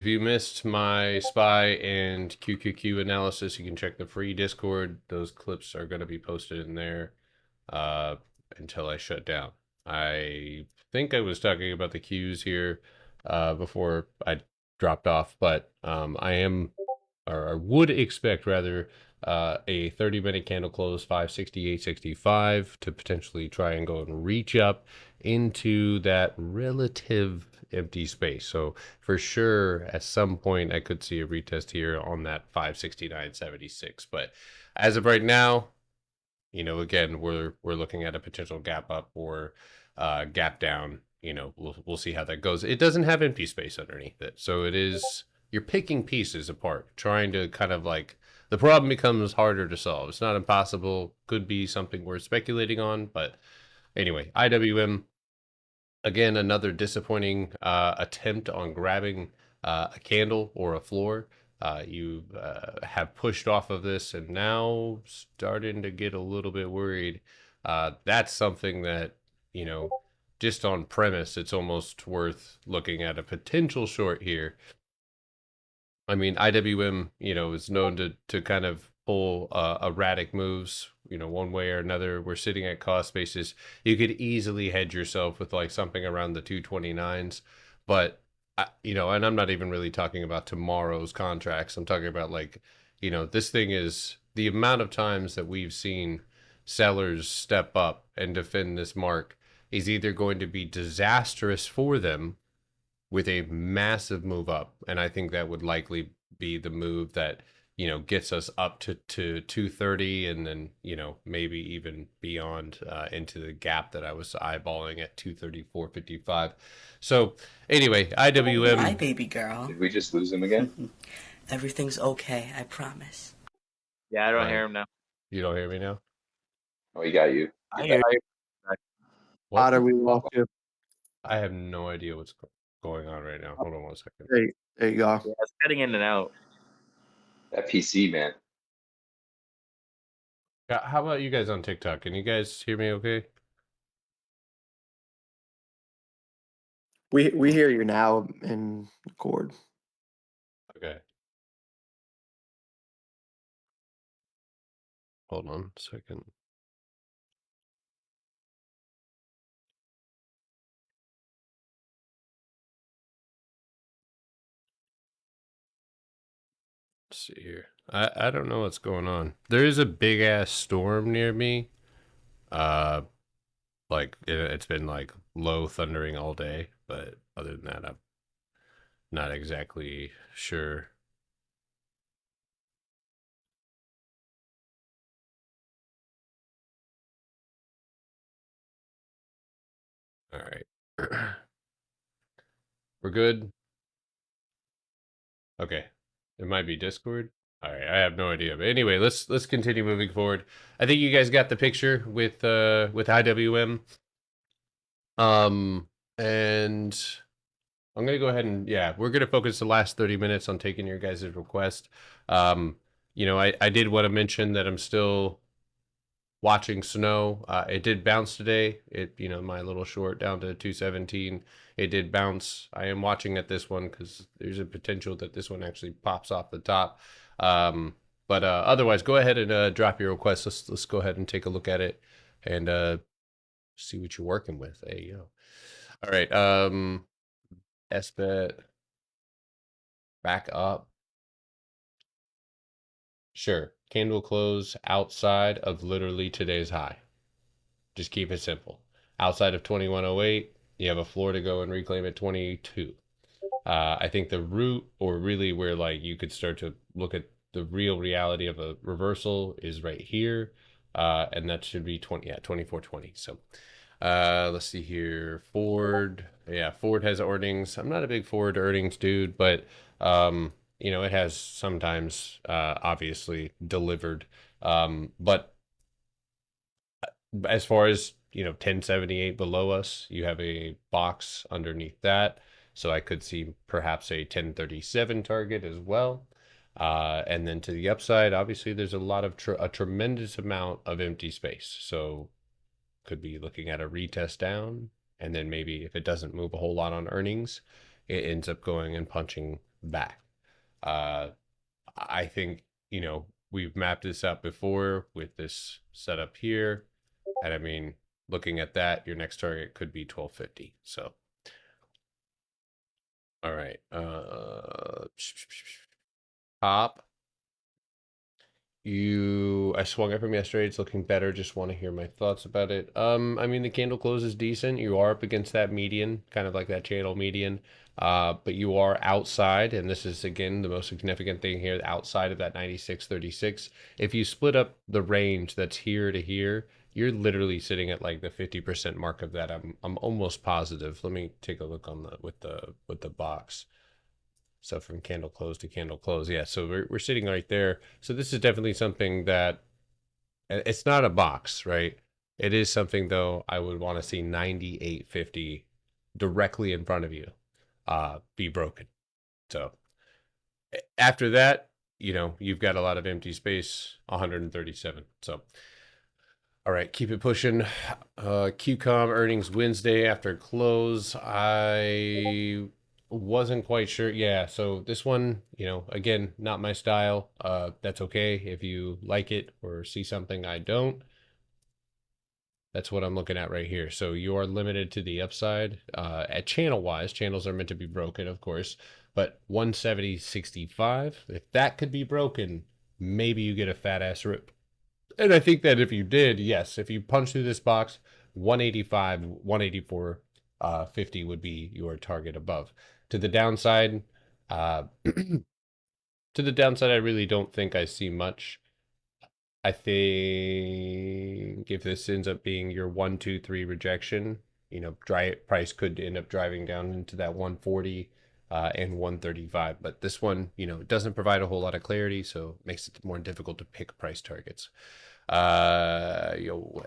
If you missed my SPY and QQQ analysis, you can check the free Discord. Those clips are going to be posted in there uh, until I shut down. I think I was talking about the Qs here before I dropped off, but I am, or I would expect rather, a 30-minute candle close, 568.65 to potentially try and go and reach up into that relative empty space. So for sure, at some point, I could see a retest here on that 569.76. But as of right now, again, we're looking at a potential gap up or gap down. We'll see how that goes. It doesn't have empty space underneath it, so it is you're picking pieces apart, trying to kind of like the problem becomes harder to solve. It's not impossible. Could be something worth speculating on, but anyway, IWM again, another disappointing attempt on grabbing a candle or a floor. You have pushed off of this and now starting to get a little bit worried. That's something that, you know, just on premise, it's almost worth looking at a potential short here. I mean, IWM, is known to kind of pull erratic moves, one way or another. We're sitting at cost basis. You could easily hedge yourself with like something around the 229s, but and I'm not even really talking about tomorrow's contracts. I'm talking about like, this thing is the amount of times that we've seen sellers step up and defend this mark is either going to be disastrous for them with a massive move up. And I think that would likely be the move that, gets us up to 230 and then, maybe even beyond into the gap that I was eyeballing at 234.55. So anyway, IWM. Hi, baby girl. Did we just lose him again? Everything's okay, I promise. Yeah, I don't hear him now. You don't hear me now? Oh, he got you. I hear you. What? Are we lost you? I have no idea what's going on right now. Hold on one second. There you go. Yeah, it's cutting in and out. That PC, man. How about you guys on TikTok? Can you guys hear me okay? We hear you now in Cord. Okay. Hold on a second. Let's see here. I don't know what's going on. There is a big ass storm near me. Like it's been like low thundering all day, but other than that, I'm not exactly sure. All right. We're good. Okay. It might be Discord. All right, I have no idea. But anyway, let's continue moving forward. I think you guys got the picture with IWM. And I'm gonna go ahead and we're gonna focus the last 30 minutes on taking your guys' request. I did want to mention that I'm still watching snow. It did bounce today. My little short down to 217. It did bounce. I am watching at this one because there's a potential that this one actually pops off the top. But otherwise, go ahead and drop your request. Let's go ahead and take a look at it and see what you're working with. There you go. All right. SBET back up. Sure. Candle close outside of literally today's high. Just keep it simple. Outside of 2108, you have a floor to go and reclaim at 22. I think the root, or really where like you could start to look at the real reality of a reversal, is right here. And that should be 2420. So let's see here. Ford. Yeah, Ford has earnings. I'm not a big Ford earnings dude, but it has sometimes obviously delivered. But as far as 1078 below us, you have a box underneath that. So I could see perhaps a 1037 target as well. And then to the upside, obviously there's a tremendous amount of empty space. So could be looking at a retest down, and then maybe if it doesn't move a whole lot on earnings, it ends up going and punching back. I think, we've mapped this out before with this setup here. And I mean, looking at that, your next target could be 1250. So, all right. Top. I swung it from yesterday. It's looking better. Just want to hear my thoughts about it. I mean, the candle close is decent. You are up against that median, kind of like that channel median. But you are outside, and this is again the most significant thing here, outside of that 96.36. If you split up the range that's here to here, you're literally sitting at like the 50% mark of that. I'm almost positive. Let me take a look on with the box. So from candle close to candle close. Yeah, so we're sitting right there. So this is definitely something that it's not a box, right? It is something though I would want to see 98.50 directly in front of you be broken. So after that, you've got a lot of empty space, 137. So all right, keep it pushing. QCOM earnings Wednesday after close. I wasn't quite sure. Yeah, so this one, again, not my style. That's okay if you like it or see something I don't. That's what I'm looking at right here. So you are limited to the upside. At channel wise, channels are meant to be broken, of course, but 170.65, if that could be broken, maybe you get a fat ass rip. And I think that if you did, yes, if you punch through this box, 185, 184, 50 would be your target above. To the downside, I really don't think I see much. I think if this ends up being your 1, 2, 3 rejection, price could end up driving down into that 140 and 135. But this one, it doesn't provide a whole lot of clarity, so it makes it more difficult to pick price targets.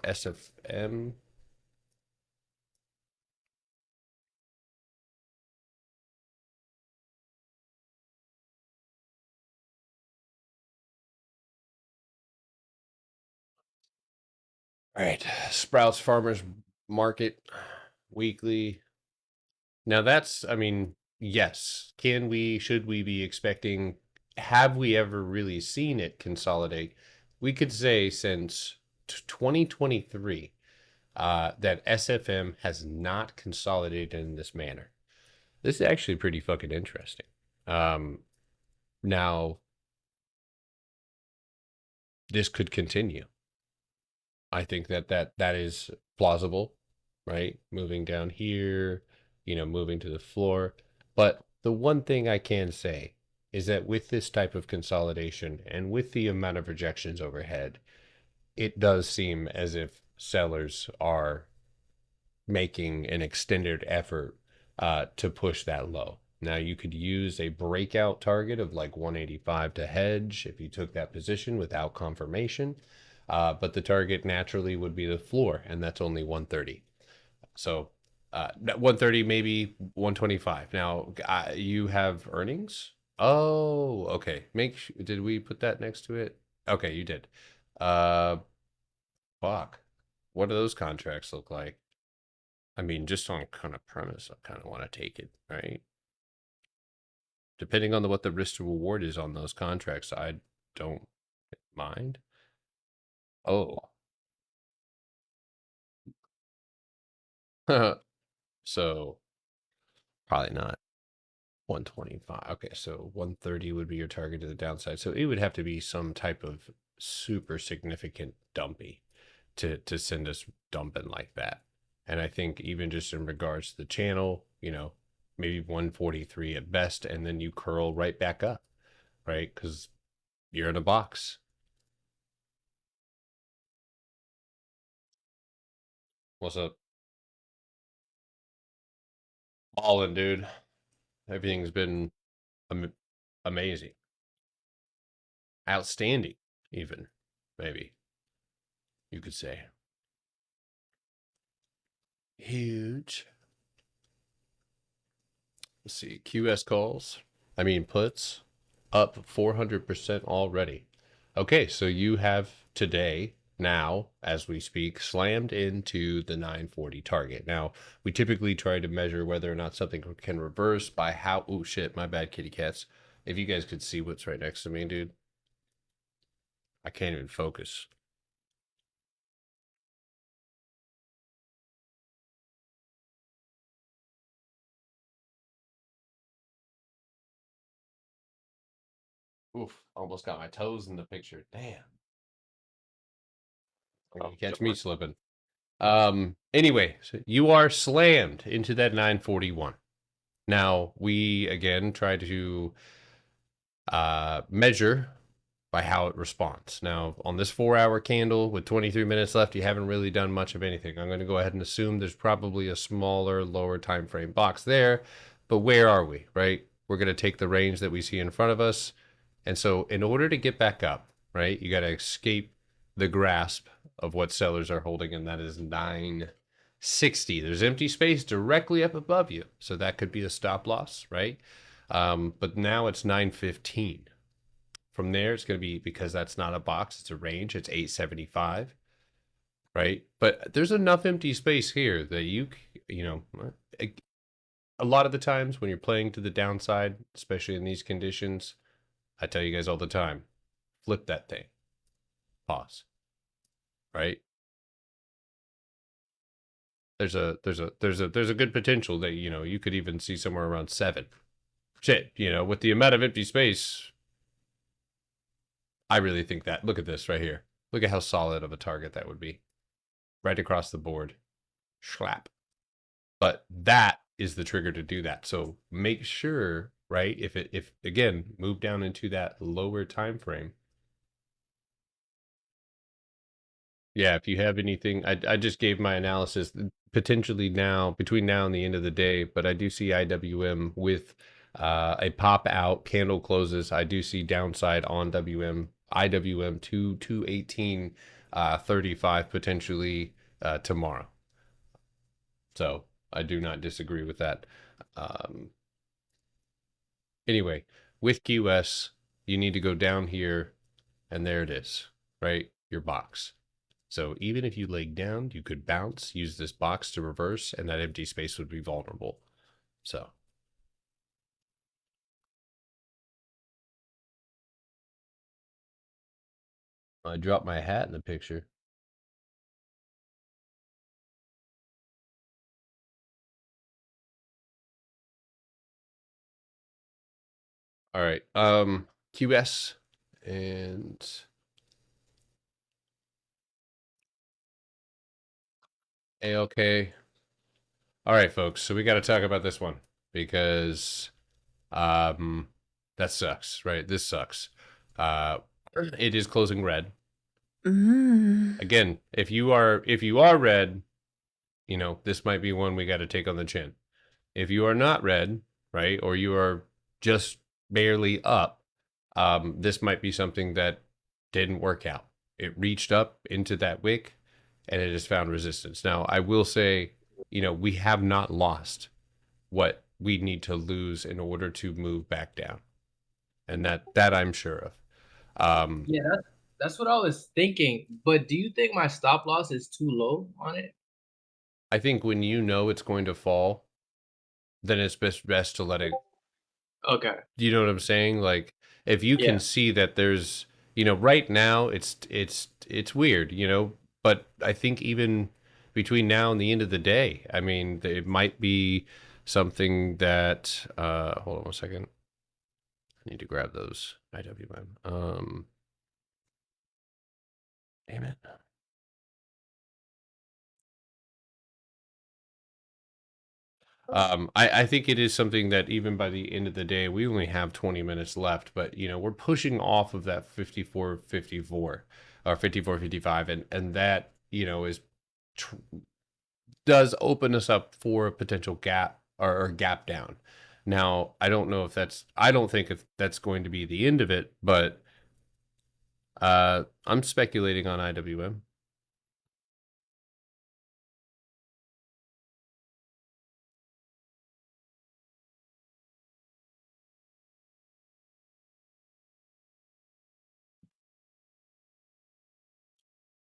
SFM. All right, Sprouts Farmers Market weekly. Now that's, I mean, yes. Should we be expecting, have we ever really seen it consolidate? We could say since 2023 that SFM has not consolidated in this manner. This is actually pretty fucking interesting. Now, this could continue. I think that is plausible, right? Moving down here, moving to the floor. But the one thing I can say is that with this type of consolidation and with the amount of rejections overhead, it does seem as if sellers are making an extended effort to push that low. Now, you could use a breakout target of like 185 to hedge if you took that position without confirmation. But the target naturally would be the floor, and that's only 130. So 130, maybe 125. Now, you have earnings? Oh, okay. Did we put that next to it? Okay, you did. Uh, fuck. What do those contracts look like? I mean, just on kind of premise, I kind of want to take it, right? Depending on what the risk to reward is on those contracts, I don't mind. Oh, so probably not 125. Okay, so 130 would be your target to the downside. So it would have to be some type of super significant dumpy to send us dumping like that. And I think even just in regards to the channel, maybe 143 at best, and then you curl right back up, right? Because you're in a box. What's up? All in, dude. Everything's been am- amazing, outstanding, even maybe you could say. Huge. Let's see. QS calls. I mean, puts up 400% already. Okay, so you have today now, as we speak, slammed into the 940 target. Now, we typically try to measure whether or not something can reverse by how. Oh shit, my bad, kitty cats. If you guys could see what's right next to me, dude, I can't even focus. Oof, almost got my toes in the picture. Damn. You're gonna catch me slipping. Anyway, so you are slammed into that 941. Now, we again try to measure by how it responds. Now, on this 4-hour candle with 23 minutes left, you haven't really done much of anything. I'm going to go ahead and assume there's probably a smaller, lower time frame box there. But where are we, right? We're going to take the range that we see in front of us. And so in order to get back up, right, you got to escape the grasp of what sellers are holding, and that is 960. There's empty space directly up above you. So that could be a stop loss, right? But now it's 915. From there, it's going to be, because that's not a box, it's a range, it's 875, right? But there's enough empty space here that you know, a lot of the times when you're playing to the downside, especially in these conditions, I tell you guys all the time, flip that thing, pause, right? There's a good potential that, you could even see somewhere around 7. Shit, with the amount of empty space, I really think that. Look at this right here. Look at how solid of a target that would be. Right across the board. Schlap. But that is the trigger to do that. So make sure, right? If again, move down into that lower time frame. Yeah, if you have anything, I just gave my analysis potentially now, between now and the end of the day, but I do see IWM with a pop out, candle closes. I do see downside on IWM to 218 35 potentially tomorrow. So I do not disagree with that. Um, anyway, with QS, you need to go down here, and there it is, right? Your box. So even if you laid down, you could bounce, use this box to reverse, and that empty space would be vulnerable. So I dropped my hat in the picture. All right. QS and ALK. All right, folks. So we got to talk about this one because that sucks, right? This sucks. It is closing red. Again, if you are red, this might be one we got to take on the chin. If you are not red, right, or you are just barely up, this might be something that didn't work out. It reached up into that wick and it has found resistance. Now, I will say, we have not lost what we need to lose in order to move back down. And that I'm sure of. Yeah, that's what I was thinking. But do you think my stop loss is too low on it? I think when you know it's going to fall, then it's best to let it. Okay. You know what I'm saying? Like, if you can Yeah. see that there's, right now it's weird, but I think even between now and the end of the day, I mean, it might be something that hold on one second. I need to grab those IWM. Damn it. I think it is something that even by the end of the day, we only have 20 minutes left, but we're pushing off of that 54-54 or 54-55, and that is tr- does open us up for a potential gap or gap down. Now, I don't know if I don't think if that's going to be the end of it, but I'm speculating on IWM.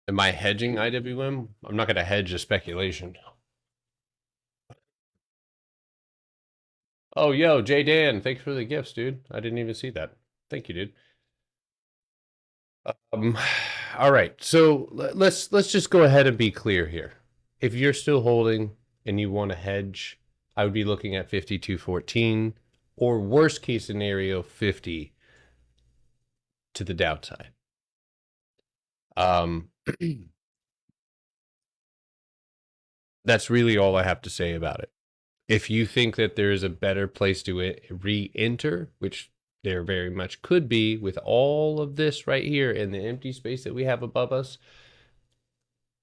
Am I hedging IWM? I'm not going to hedge a speculation. Oh, yo, Jay Dan, thanks for the gifts, dude. I didn't even see that. Thank you, dude. Um, all right. So let's just go ahead and be clear here. If you're still holding and you want to hedge, I would be looking at 52.14 or worst case scenario 50 to the downside. That's really all I have to say about it. If you think that there is a better place to re-enter, which there very much could be with all of this right here in the empty space that we have above us,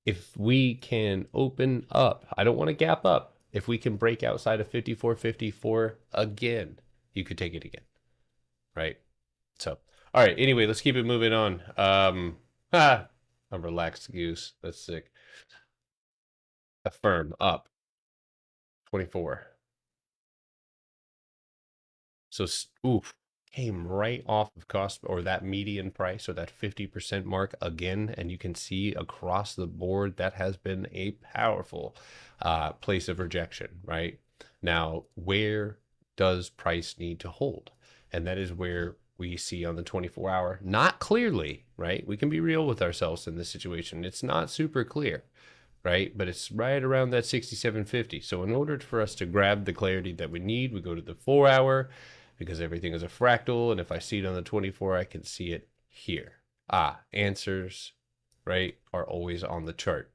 if we can open up, I don't want to gap up. If we can break outside of 54.54 again, you could take it again, right? So, all right. Anyway, let's keep it moving on. A relaxed goose. That's sick. Affirm up 24. So, oof, came right off of cost or that median price or that 50% mark again. And you can see across the board that has been a powerful place of rejection, right? Now, where does price need to hold? And that is where we see on the 24-hour, not clearly, right? We can be real with ourselves in this situation. It's not super clear, right? But it's right around that 67.50. So in order for us to grab the clarity that we need, we go to the 4-hour because everything is a fractal. And if I see it on the 24, I can see it here. Answers, right, are always on the chart.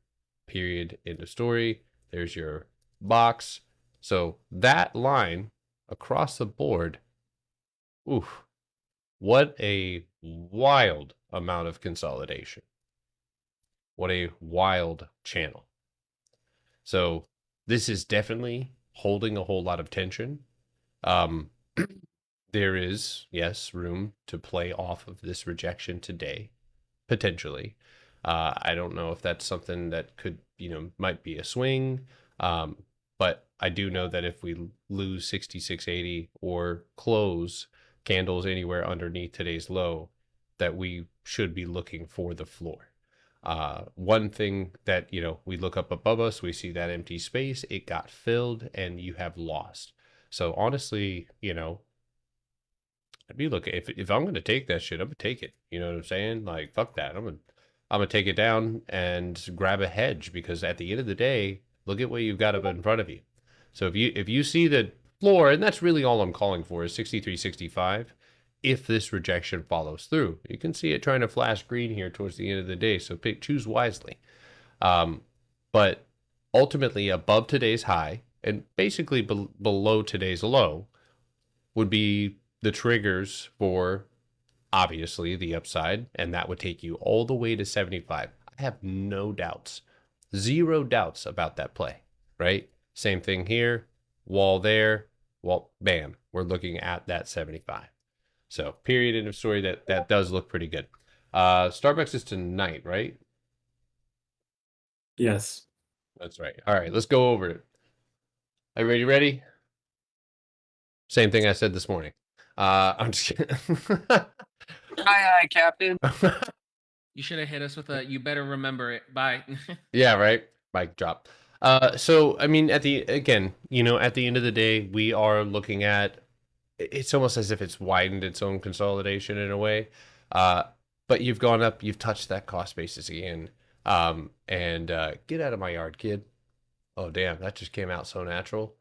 Period. End of story. There's your box. So that line across the board, oof, what a wild amount of consolidation. What a wild channel. So this is definitely holding a whole lot of tension. There is, yes, room to play off of this rejection today, potentially. I don't know if that's something that could, might be a swing. But I do know that if we lose 66.80 or close candles anywhere underneath today's low, that we should be looking for the floor. One thing that, we look up above us, we see that empty space, it got filled and you have lost. So honestly, I'd be looking, if I'm going to take that shit, I'm going to take it. You know what I'm saying? Like, fuck that. I'm going to take it down and grab a hedge because at the end of the day, look at what you've got up in front of you. So if you see the floor, and that's really all I'm calling for is 63.65. If this rejection follows through, you can see it trying to flash green here towards the end of the day. So choose wisely. But ultimately above today's high and basically below today's low would be the triggers for obviously the upside, and that would take you all the way to 75. I have no doubts, zero doubts about that play, right? Same thing here, wall there, well, bam, we're looking at that 75. So period, end of story. That does look pretty good. Starbucks is tonight, right? Yes. That's right. All right, let's go over it. Are you ready? Same thing I said this morning. I'm just kidding. Aye, Captain. You should have hit us with a "you better remember it." Bye. Yeah, right. Mic drop. So I mean, at the end of the day, we are looking at. It's almost as if it's widened its own consolidation in a way. But you've gone up, you've touched that cost basis again. And get out of my yard, kid. Oh damn, that just came out so natural.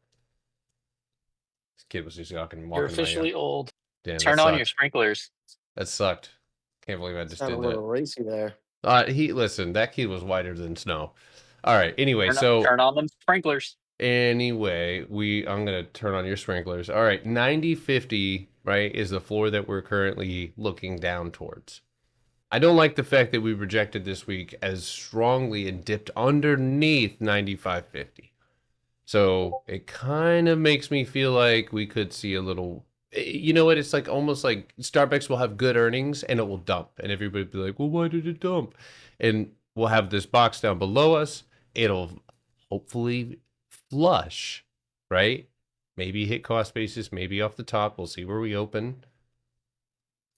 This kid was just walking You're in my officially yard. old. Damn, that Turn on your sucked. sprinklers. That sucked. Can't believe I just Sounded did a that. little racy there. Listen, that kid was whiter than snow. All right. Anyway, Turn on them sprinklers. Anyway, I'm gonna turn on your sprinklers. All right, 90.50, right, is the floor that we're currently looking down towards. I don't like the fact that we rejected this week as strongly and dipped underneath 95.50. So it kind of makes me feel like we could see a little. You know what? It's like almost like Starbucks will have good earnings and it will dump, and everybody will be like, "Well, why did it dump?" And we'll have this box down below us. It'll hopefully flush, right? Maybe hit cost basis, maybe off the top. We'll see where we open,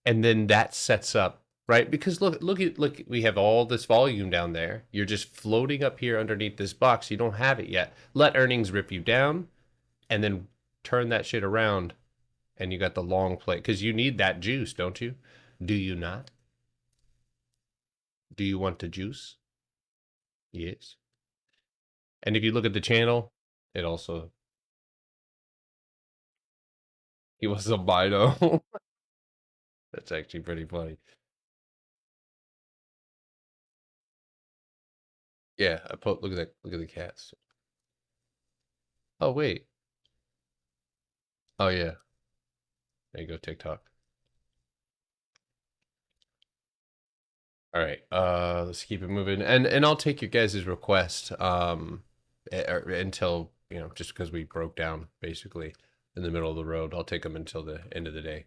and then that sets up right? Because look, we have all this volume down there. You're just floating up here underneath this box. You don't have it yet. Let earnings rip you down, and then turn that shit around, and you got the long play because you need that juice, don't you? Do you not? Do you want the juice? Yes. And if you look at the channel, it also he was a albino. That's actually pretty funny. Yeah, look at that. Look at the cats. Oh wait. Oh yeah. There you go, TikTok. All right. Let's keep it moving, and I'll take your guys' request. Until just because we broke down basically in the middle of the road, I'll take them until the end of the day,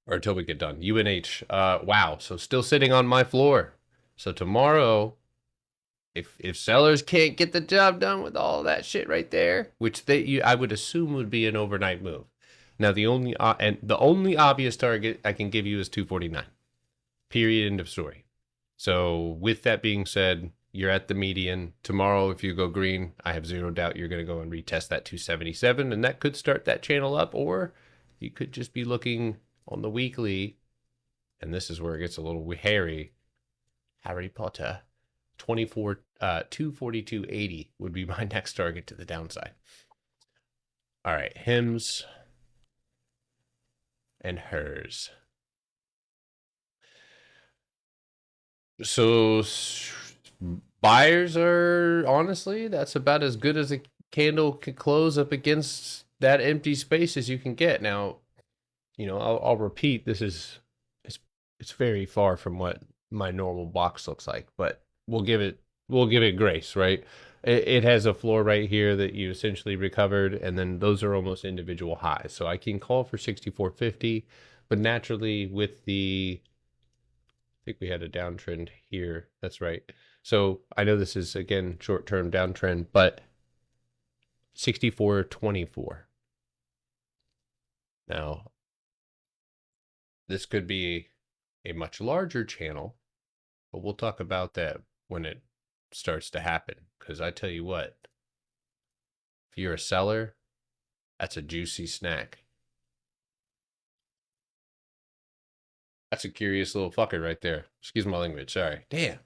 or until we get done. UNH. Wow. So still sitting on my floor. So tomorrow, if sellers can't get the job done with all that shit right there, which I would assume would be an overnight move. Now the only obvious target I can give you is 249. Period. End of story. So with that being said, you're at the median. Tomorrow, if you go green, I have zero doubt you're going to go and retest that 277, and that could start that channel up, or you could just be looking on the weekly, and this is where it gets a little hairy. Harry Potter. 242.80 would be my next target to the downside. All right, hims and hers. So buyers are honestly, that's about as good as a candle can close up against that empty space as you can get. Now, I'll repeat, it's very far from what my normal box looks like, but we'll give it grace, right? It has a floor right here that you essentially recovered, and then those are almost individual highs. So I can call for 64.50, but naturally with the I think we had a downtrend here. That's right. So I know this is again short-term downtrend, but 64.24. Now, this could be a much larger channel, but we'll talk about that when it starts to happen. Because I tell you what, if you're a seller, that's a juicy snack. That's a curious little fucker right there. Excuse my language. Sorry. Damn.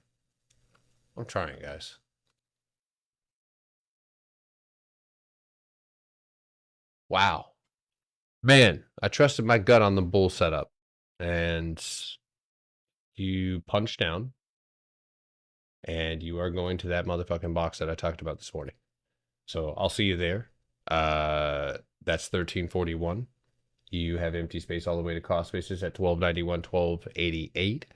I'm trying, guys. Wow. Man, I trusted my gut on the bull setup. And you punch down. And you are going to that motherfucking box that I talked about this morning. So I'll see you there. That's 1341. You have empty space all the way to cost basis at 1291, 1288.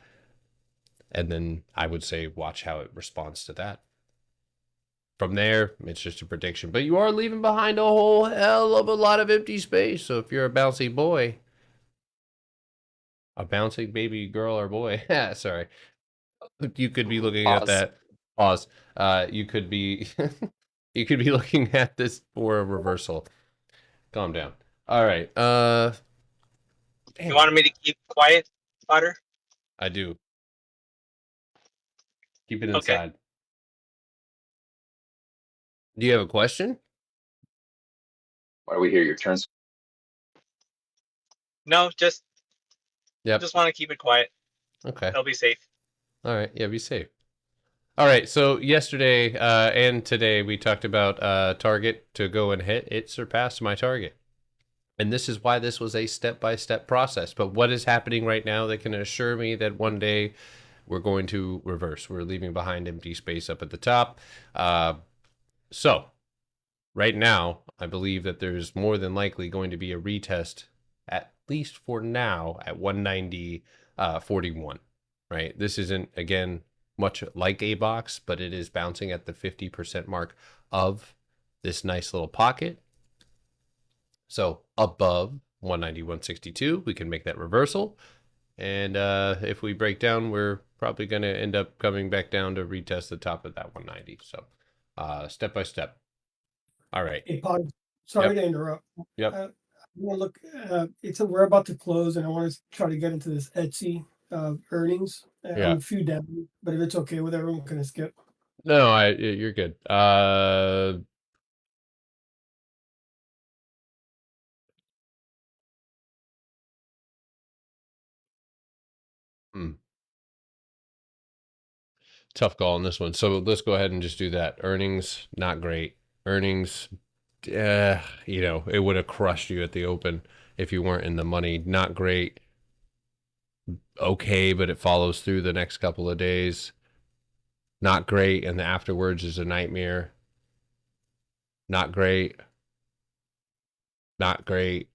And then I would say watch how it responds to that. From there, it's just a prediction. But you are leaving behind a whole hell of a lot of empty space. So if you're a bouncy boy, a bouncing baby girl or boy, sorry, you could be looking at that. Pause. You could be you could be looking at this for a reversal. Calm down. All right. You wanted me to keep quiet, Potter? I do. Keep it Okay. inside. Do you have a question? Why do we hear your turns? No, just Yep. just want to keep it quiet. Okay. I'll be safe. All right. Yeah, be safe. All right. So yesterday and today we talked about target to go and hit. It surpassed my target. And this is why this was a step-by-step process. But what is happening right now that can assure me that one day we're going to reverse? We're leaving behind empty space up at the top. So right now, I believe that there's more than likely going to be a retest, at least for now, at 190.41. Right? This isn't, again, much like a box, but it is bouncing at the 50% mark of this nice little pocket. So above 190.162, we can make that reversal. And if we break down, we're probably going to end up coming back down to retest the top of that 190. So step by step. All right. Hey, Pod, sorry Yep. to interrupt. Yep. Well, look, we're about to close, and I want to try to get into this Etsy earnings. Yeah. I'm a few down, but if it's okay with everyone, can I skip? No, you're good. Hmm. Tough call on this one. So let's go ahead and just do that. Earnings, not great. Earnings, it would have crushed you at the open if you weren't in the money. Not great. Okay, but it follows through the next couple of days. Not great, and the afterwards is a nightmare. Not great. Not great.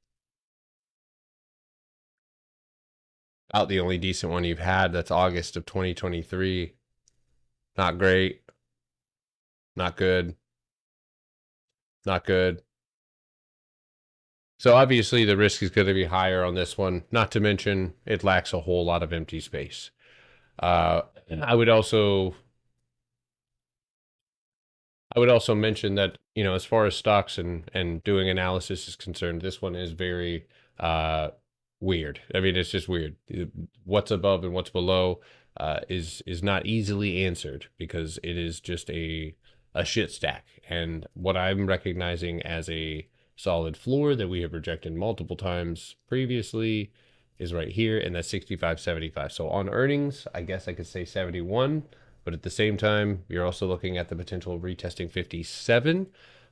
About the only decent one you've had. That's August of 2023. Not great. Not good. Not good. So obviously the risk is going to be higher on this one. Not to mention it lacks a whole lot of empty space. I would also mention that, as far as stocks and doing analysis is concerned, this one is very weird. I mean, it's just weird. What's above and what's below is not easily answered because it is just a shit stack. And what I'm recognizing as a solid floor that we have rejected multiple times previously is right here, and that's 65.75. So on earnings, I guess I could say 71. But at the same time, you're also looking at the potential of retesting 57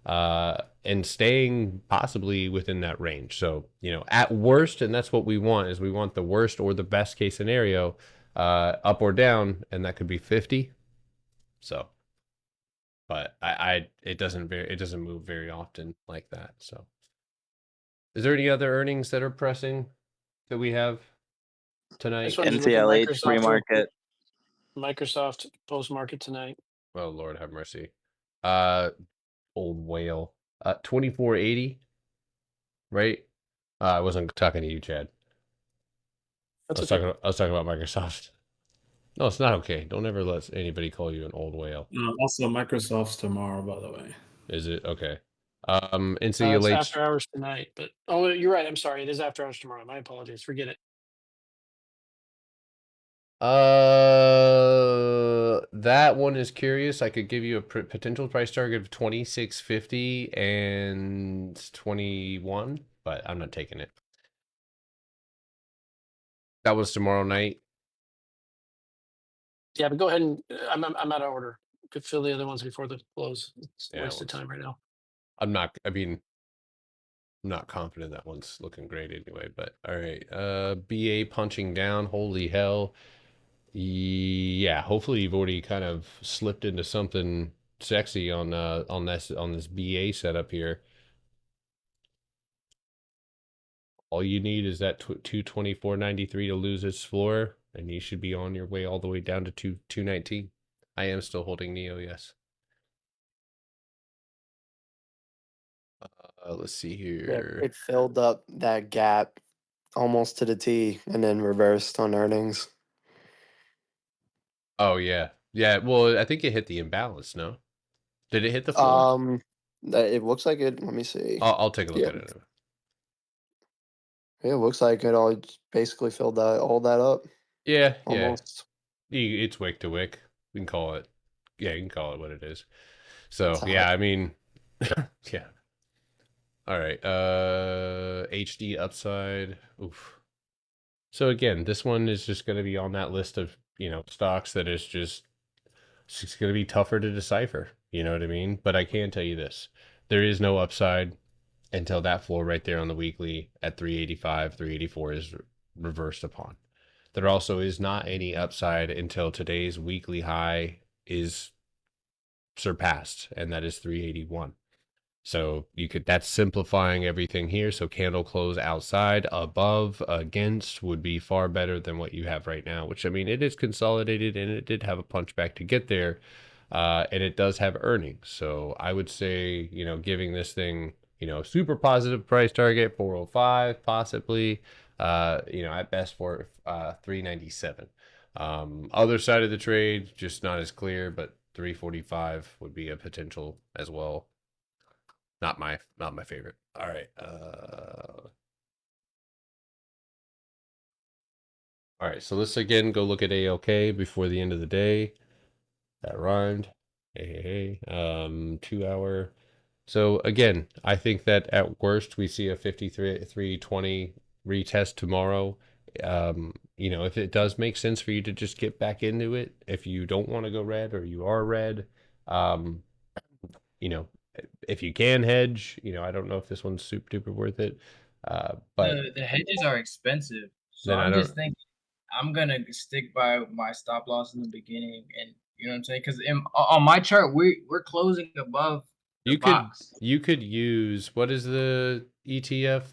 and staying possibly within that range. So, at worst, and that's what we want, is we want the worst or the best case scenario up or down, and that could be 50. So, but it doesn't move very often like that. So, is there any other earnings that are pressing that we have tonight? Just wanted to look at NCLH Microsoft free real quick. market. Microsoft post market tonight. Oh Lord, have mercy. Old whale. 2480. Right? I wasn't talking to you, Chad. That's okay. I was talking about Microsoft. No, it's not okay. Don't ever let anybody call you an old whale. Also, Microsoft's tomorrow, by the way. Is it okay? It's NCLH. after hours tonight, but you're right. I'm sorry. It is after hours tomorrow. My apologies. Forget it. That one is curious. I could give you a potential price target of 26.50 and 21, but I'm not taking it. That was tomorrow night. Yeah, but go ahead and I'm out of order. Could fill the other ones before the close. It's a Yeah, waste of time right now. I'm not confident that one's looking great anyway, but all right. BA punching down. Holy hell. Yeah, hopefully you've already kind of slipped into something sexy on this BA setup here. All you need is that 224.93 to lose its floor, and you should be on your way all the way down to 219. I am still holding Neo, yes. Let's see here. Yeah, it filled up that gap almost to the T and then reversed on earnings. Oh yeah. Yeah, well, I think it hit the imbalance, no? Did it hit the floor? It looks like it. Let me see. I'll take a look Yeah. at it. It looks like it all basically filled all that up. Yeah, Almost. yeah. It's wick to wick. We can call it. Yeah, you can call it what it is. So It's yeah, hot. I mean, yeah. All right. HD upside. Oof. So again, this one is just going to be on that list of stocks that is just it's just going to be tougher to decipher. You know what I mean? But I can tell you this: there is no upside until that floor right there on the weekly at 385, 384 is reversed upon. There also is not any upside until today's weekly high is surpassed, and that is 381. So that's simplifying everything here. So candle close outside, above, against would be far better than what you have right now, which I mean, it is consolidated and it did have a punch back to get there. And it does have earnings. So I would say, giving this thing, super positive price target, 405, possibly, at best for 397. Other side of the trade, just not as clear, but 345 would be a potential as well. Not my favorite. All right. All right, so let's again go look at ALK before the end of the day. That rhymed. Hey, 2 hour. So again, I think that at worst we see a 53.20 retest tomorrow. If it does make sense for you to just get back into it, if you don't want to go red or you are red, um, you know, if you can hedge, I don't know if this one's super duper worth it. But The hedges are expensive, so then I I'm don't. just thinking I'm gonna stick by my stop loss in the beginning, and you know what I'm saying? Because on my chart, we're closing above the You could box. use, what is the ETF?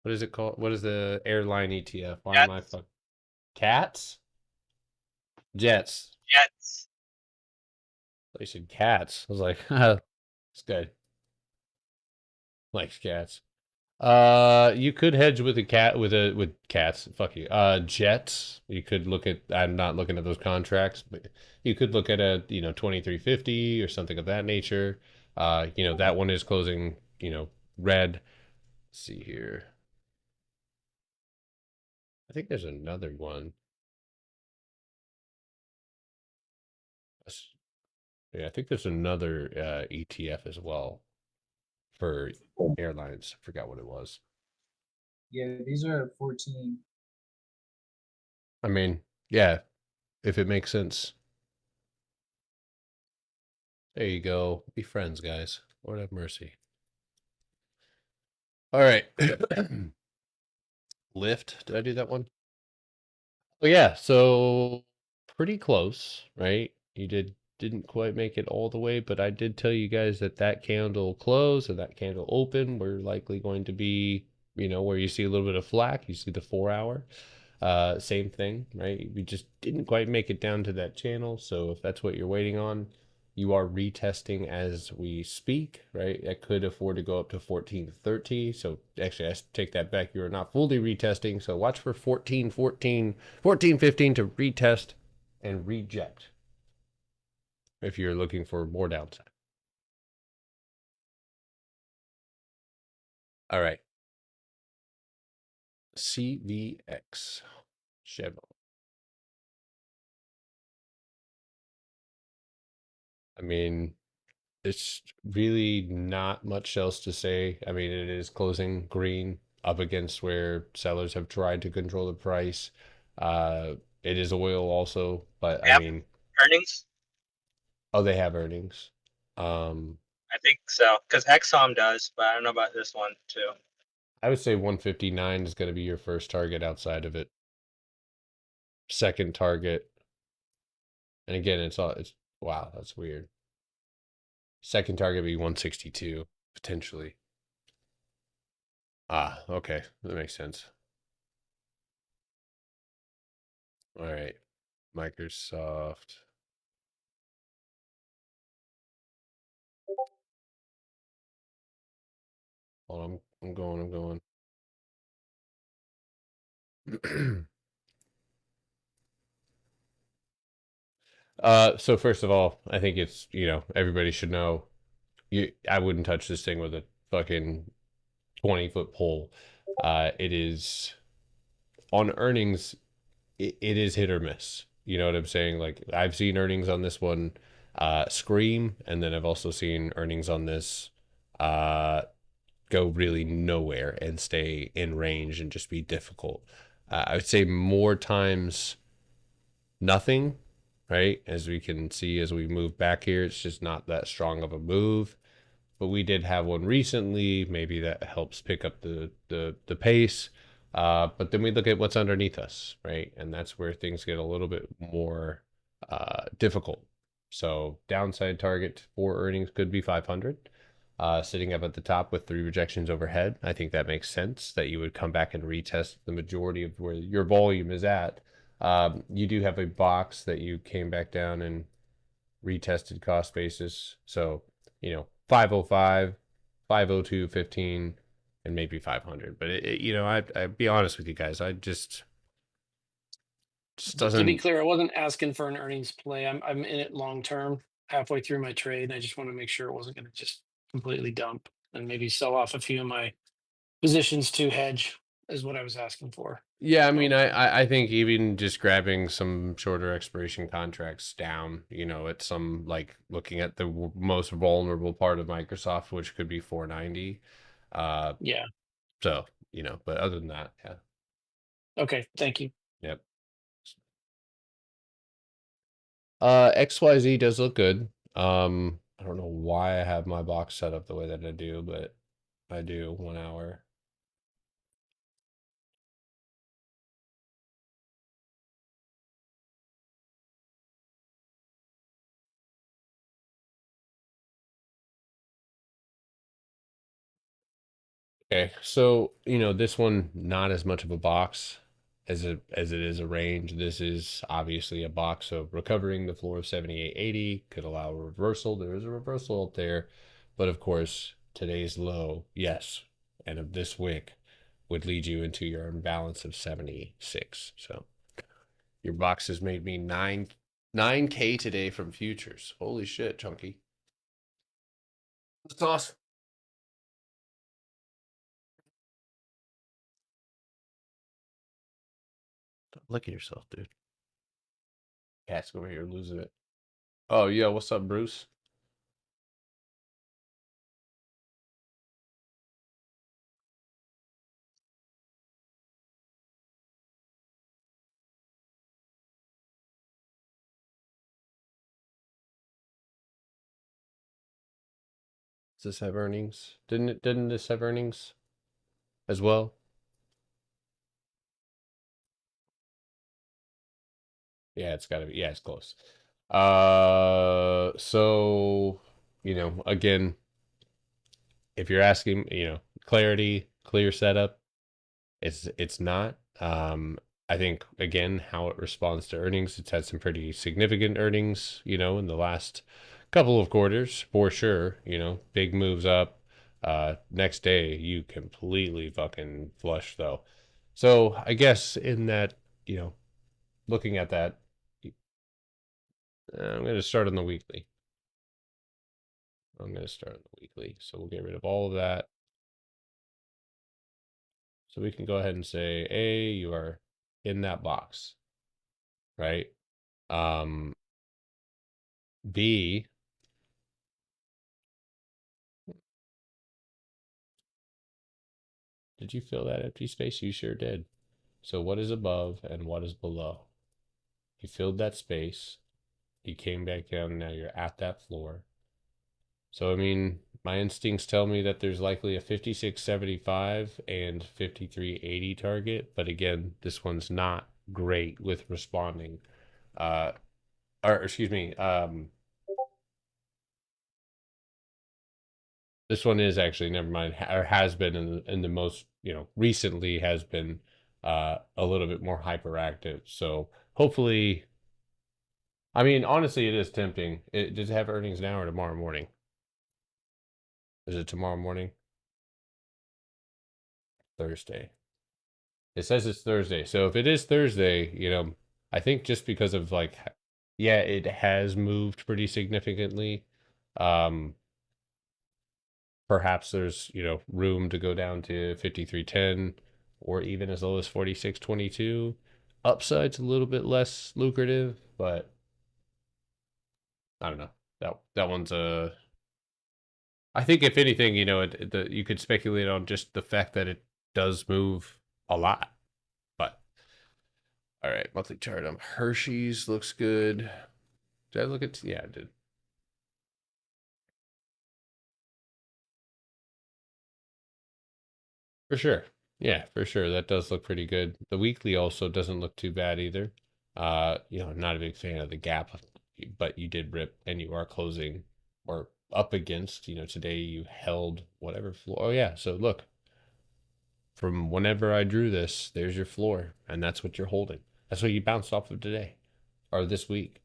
What is it called? What is the airline ETF? Why am I Jets. Cats? Jets. Jets. They said cats. I was like, it's good. Likes cats. You could hedge with a cat with cats. Fuck you. Jets. You could look at. I'm not looking at those contracts, but you could look at a 2350 or something of that nature. That one is closing. Red. Let's see here. I think there's another one. Yeah, I think there's another ETF as well for airlines. I forgot what it was. Yeah, these are 14. I mean, yeah, if it makes sense. There you go. Be friends, guys. Lord have mercy. All right. Lift. Did I do that one? Oh yeah, so pretty close, right? You didn't quite make it all the way, but I did tell you guys that that candle close and that candle open were likely going to be, where you see a little bit of flack, you see the 4 hour. Same thing, right? We just didn't quite make it down to that channel. So if that's what you're waiting on, you are retesting as we speak, right? It could afford to go up to 1430. So actually, I take that back. You're not fully retesting. So watch for 1414, 1415 to retest and reject if you're looking for more downside. All right. CVX. Chevron. I mean, it's really not much else to say. I mean, it is closing green up against where sellers have tried to control the price. It is oil also, but I Yep. mean, Earnings. oh, they have earnings. Um, I think so, because Exxon does, but I don't know about this one too. I would say 159 is going to be your first target outside of it. Second target, and again, it's wow, that's weird. Second target would be 162 potentially. Ah, okay, that makes sense. All right, Microsoft. Hold on, I'm going. So first of all, I think it's, everybody should know I wouldn't touch this thing with a fucking 20-foot pole. It is on earnings, it is hit or miss. You know what I'm saying? Like I've seen earnings on this one scream, and then I've also seen earnings on this go really nowhere and stay in range and just be difficult. I would say more times nothing, right? As we can see as we move back here, it's just not that strong of a move. But we did have one recently. Maybe that helps pick up the pace. But then we look at what's underneath us, right? And that's where things get a little bit more difficult. So downside target for earnings could be 500. Sitting up at the top with 3 rejections overhead. I think that makes sense that you would come back and retest the majority of where your volume is at. You do have a box that you came back down and retested cost basis. So, 505, 502, 15, and maybe 500. But I'd be honest with you guys. I just To be doesn't. clear, I wasn't asking for an earnings play. I'm in it long term, halfway through my trade, and I just want to make sure it wasn't going to just completely dump and maybe sell off a few of my positions to hedge is what I was asking for. Yeah, I mean, I think even just grabbing some shorter expiration contracts down, at some like looking at the most vulnerable part of Microsoft, which could be 490. Yeah. So, but other than that, yeah. Okay. Thank you. Yep. XYZ does look good. I don't know why I have my box set up the way that I do, but I do 1 hour. Okay, so this one not as much of a box as it is a range. This is obviously a box, so recovering the floor of 7880 could allow a reversal. There is a reversal up there, but of course today's low, yes, and of this wick would lead you into your imbalance of 76. So your box has made me 9K today from futures. Holy shit, Chunky. That's awesome. Look at yourself, dude. Cat's over here losing it. Oh, yeah. What's up, Bruce? Does this have earnings? Didn't this have earnings as well? Yeah, it's gotta be. Yeah, it's close. So, again, if you're asking, clarity, clear setup, it's not. I think again how it responds to earnings. It's had some pretty significant earnings, in the last couple of quarters for sure. Big moves up. Next day you completely fucking flush though. So I guess in that, looking at that, I'm gonna start on the weekly. I'm gonna start on the weekly. So we'll get rid of all of that. So we can go ahead and say, A, you are in that box, right? B, did you fill that empty space? You sure did. So what is above and what is below? You filled that space. You came back down, and now you're at that floor. So, I mean, my instincts tell me that there's likely a 5675 and 5380 target. But again, this one's not great with responding. Or excuse me, this one is actually, never mind, or has been in the most, recently has been a little bit more hyperactive. So hopefully, I mean, honestly, it is tempting. Does it have earnings now or tomorrow morning? Is it tomorrow morning? Thursday. It says it's Thursday. So if it is Thursday, I think just because of like, yeah, it has moved pretty significantly. Perhaps there's, room to go down to 5310 or even as low as 4622. Upside's a little bit less lucrative, but I don't know. That one's a. I think if anything, you could speculate on just the fact that it does move a lot. But all right, monthly chart. Hershey's looks good. Did I look at? Yeah, I did. For sure. Yeah, for sure. That does look pretty good. The weekly also doesn't look too bad either. I'm not a big fan of the gap, but you did rip and you are closing or up against, today you held whatever floor. Oh yeah, so look, from whenever I drew this, there's your floor, and that's what you're holding. That's what you bounced off of today or this week,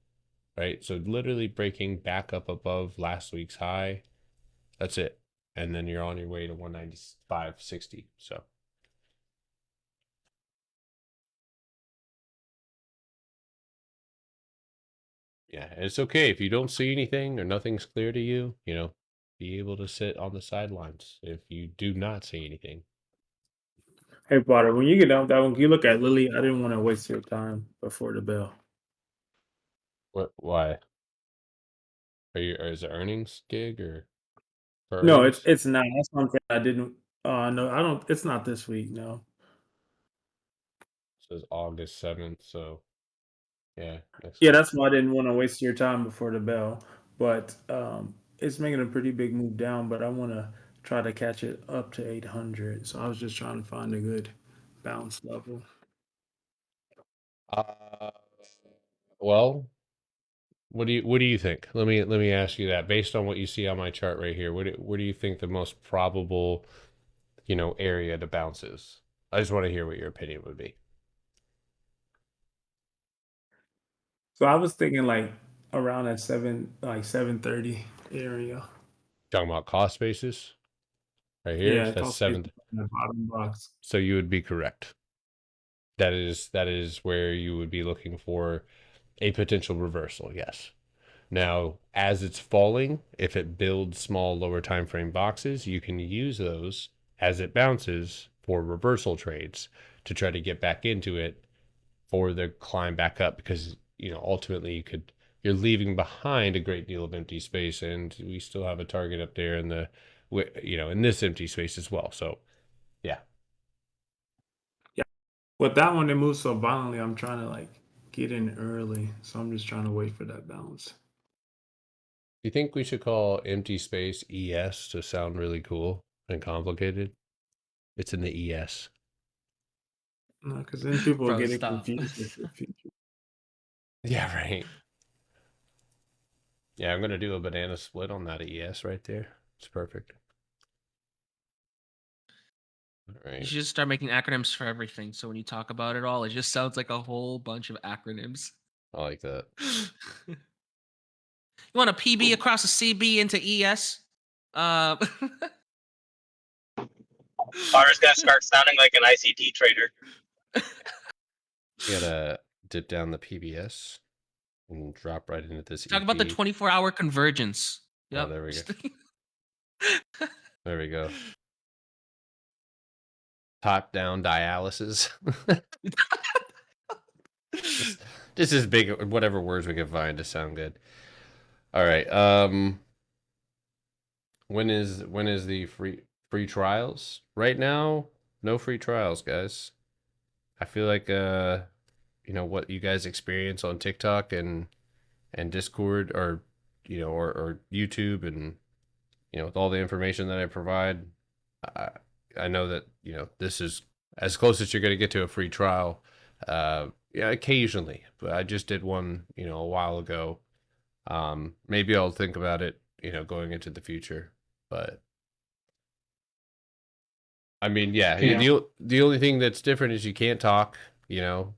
right? So literally breaking back up above last week's high. That's it. And then you're on your way to 195.60. So yeah, it's okay if you don't see anything or nothing's clear to you, be able to sit on the sidelines if you do not see anything. Hey Potter, when you get done with that one, can you look at Lily? I didn't want to waste your time before the bell. What? Why? Are you? Or is it earnings gig or for No, earnings? it's not. That's one thing I didn't. No, I don't. It's not this week. No. It says August 7th, so yeah, next Yeah, week. that's why I didn't want to waste your time before the bell. But it's making a pretty big move down. But I want to try to catch it up to 800. So I was just trying to find a good bounce level. Uh, well, what do you think? Let me ask you that based on what you see on my chart right here. What do you think the most probable, area to bounce is? I just want to hear what your opinion would be. So I was thinking like around that 730 area. Talking about cost basis right here. Yeah, That's cost base seven. in the bottom box. So you would be correct. That is where you would be looking for a potential reversal. Yes. Now, as it's falling, if it builds small lower time frame boxes, you can use those as it bounces for reversal trades to try to get back into it for the climb back up because, ultimately you're leaving behind a great deal of empty space and we still have a target up there in the in this empty space as well. So, yeah. Yeah. But that one, it moves so violently. I'm trying to like get in early. So I'm just trying to wait for that bounce. You think we should call empty space ES to sound really cool and complicated? It's in the ES. No, because then people will Bro, get it stop. confused with the future. Yeah, right. Yeah, I'm gonna do a banana split on that ES right there. It's perfect. All You right. should just start making acronyms for everything. So when you talk about it all, it just sounds like a whole bunch of acronyms. I like that. You want a PB across a CB into ES? Uh, Potter's gonna start sounding like an ICT trader. You gotta dip down the PBS and drop right into this Talk about the EP. 24-hour convergence. Oh, Yep. there we go. There we go. Top down dialysis. just as big, whatever words we can find to sound good. All right. When is the free trials? Right now, no free trials, guys. I feel like what you guys experience on TikTok and Discord or or YouTube and with all the information that I provide, I I know that this is as close as you're going to get to a free trial. Yeah, occasionally, but I just did one a while ago. Maybe I'll think about it going into the future, but I mean, yeah, Yeah. the only thing that's different is you can't talk, you know.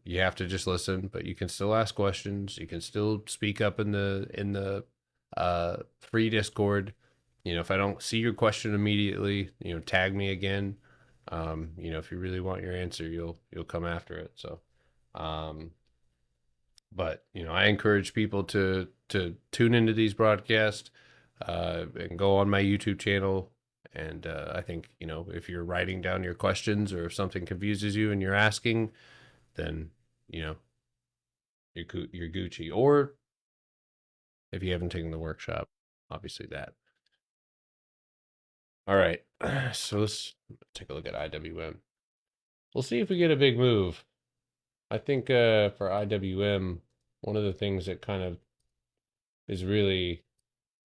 You have to just listen, but you can still ask questions. You can still speak up in the free Discord. If I don't see your question immediately, tag me again. If you really want your answer, you'll come after it. So, um, but I encourage people to tune into these broadcasts and go on my YouTube channel. And I think if you're writing down your questions or if something confuses you and you're asking, then you know you're Gucci. Or if you haven't taken the workshop, obviously that. All right, so let's take a look at IWM. We'll see if we get a big move. I think for IWM, one of the things that kind of is really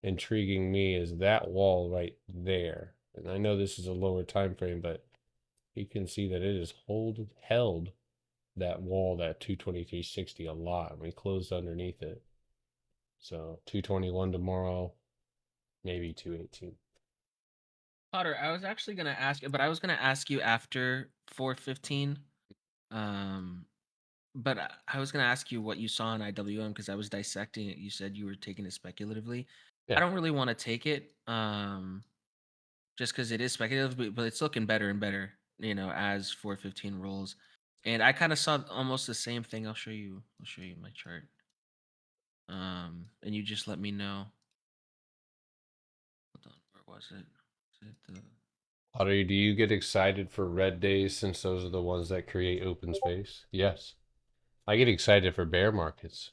intriguing me is that wall right there. And I know this is a lower time frame, but you can see that it is held that wall, that 223.60 a lot. And we closed underneath it. So 221 tomorrow, maybe 218. Potter, I was actually gonna ask you, but I was gonna ask you after 4:15. Um, but I was gonna ask you what you saw in IWM because I was dissecting it. You said you were taking it speculatively. I Yeah. don't really want to take it, just because it is speculative, but it's looking better and better, as 4:15 rolls. And I kind of saw almost the same thing. I'll show you. I'll show you my chart. And you just let me know. Hold on, where was it? Is it the Potter, do you get excited for red days since those are the ones that create open space? Yes. I get excited for bear markets.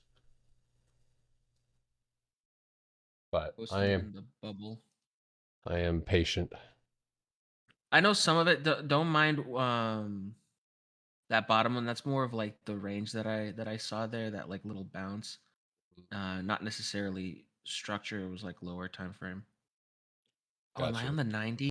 But Posted it in the bubble. I am patient. I know some of it. Don't mind that bottom one. That's more of like the range that I saw there. That like little bounce. Not necessarily structure. It was like lower time frame. Oh, am I Gotcha. on the 90?